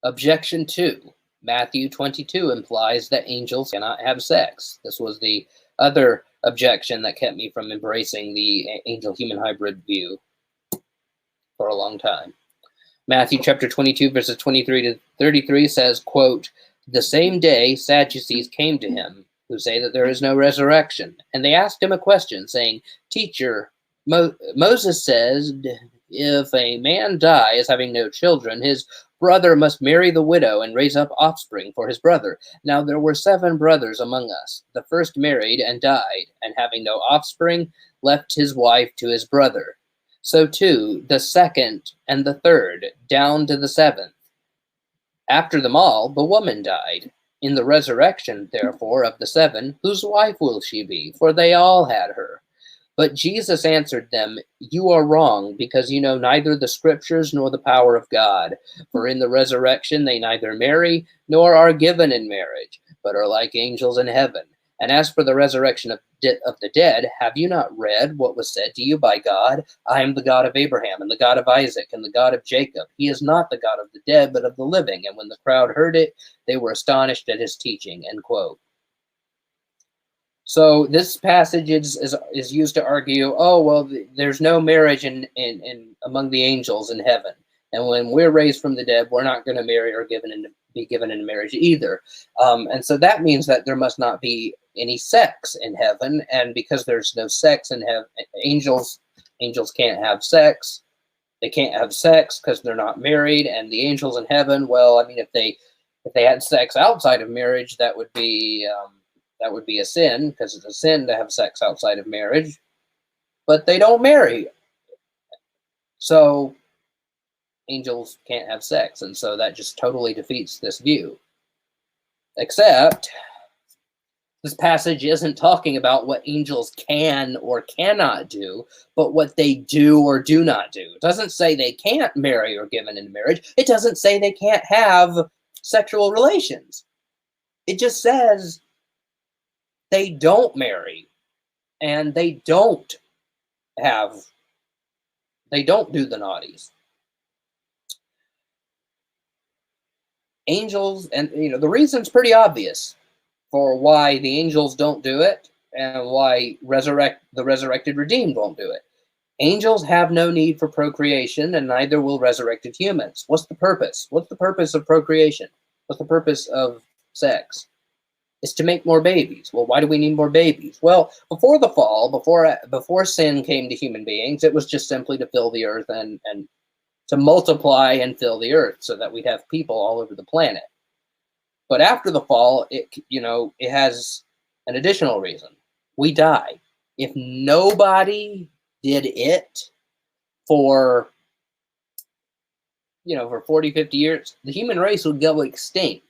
Objection 2. Matthew 22 implies that angels cannot have sex. This was the other objection that kept me from embracing the angel-human hybrid view for a long time. Matthew chapter 22, verses 23 to 33 says, quote, "The same day Sadducees came to him, who say that there is no resurrection. And they asked him a question, saying, 'Teacher, Moses says, if a man dies having no children, his brother must marry the widow and raise up offspring for his brother. Now there were 7 brothers among us. The first married and died, and having no offspring, left his wife to his brother. So too the second and the third, down to the 7th. After them all, the woman died. In the resurrection, therefore, of the 7, whose wife will she be? For they all had her.' But Jesus answered them, 'You are wrong, because you know neither the scriptures nor the power of God. For in the resurrection they neither marry nor are given in marriage, but are like angels in heaven. And as for the resurrection of the dead, have you not read what was said to you by God? I am the God of Abraham, and the God of Isaac, and the God of Jacob. He is not the God of the dead, but of the living.' And when the crowd heard it, they were astonished at his teaching." End quote. So this passage is used to argue, oh, well, there's no marriage in among the angels in heaven. And when we're raised from the dead, we're not going to marry or be given in marriage either. And so that means that there must not be any sex in heaven. And because there's no sex in heaven, angels can't have sex. They can't have sex because they're not married. And the angels in heaven, well, I mean, if they had sex outside of marriage, that would be a sin, because it's a sin to have sex outside of marriage, but they don't marry. So angels can't have sex, and so that just totally defeats this view. Except this passage isn't talking about what angels can or cannot do, but what they do or do not do. It doesn't say they can't marry or given in marriage. It doesn't say they can't have sexual relations. It just says they don't marry, and they don't do the naughties. Angels, and the reason's pretty obvious for why the angels don't do it and why the resurrected redeemed won't do it. Angels have no need for procreation, and neither will resurrected humans. What's the purpose? What's the purpose of procreation? What's the purpose of sex? Is to make more babies. Well, why do we need more babies? Well, before the fall, before sin came to human beings, it was just simply to fill the earth and to multiply and fill the earth so that we'd have people all over the planet. But after the fall, it has an additional reason. We die. If nobody did it for 40, 50 years, the human race would go extinct.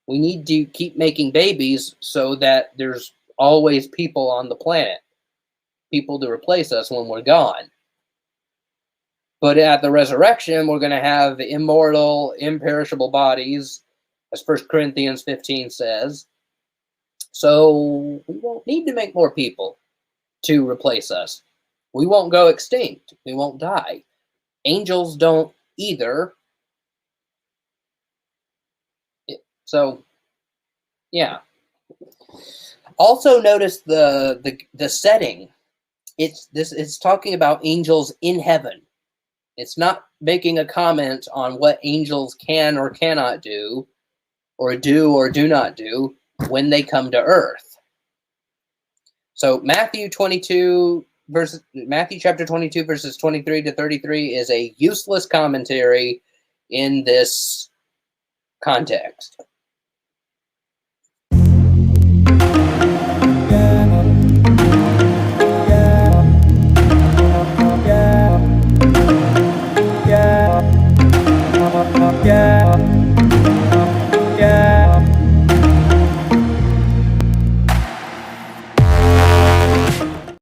We need to keep making babies so that there's always people on the planet, people to replace us when we're gone. But at the resurrection, we're going to have immortal, imperishable bodies, as 1 Corinthians 15 says. So we won't need to make more people to replace us. We won't go extinct. We won't die. Angels don't either. So, yeah. Also notice the setting. It's talking about angels in heaven. It's not making a comment on what angels can or cannot do or do not do when they come to earth. So Matthew chapter 22 verses 23 to 33 is a useless commentary in this context.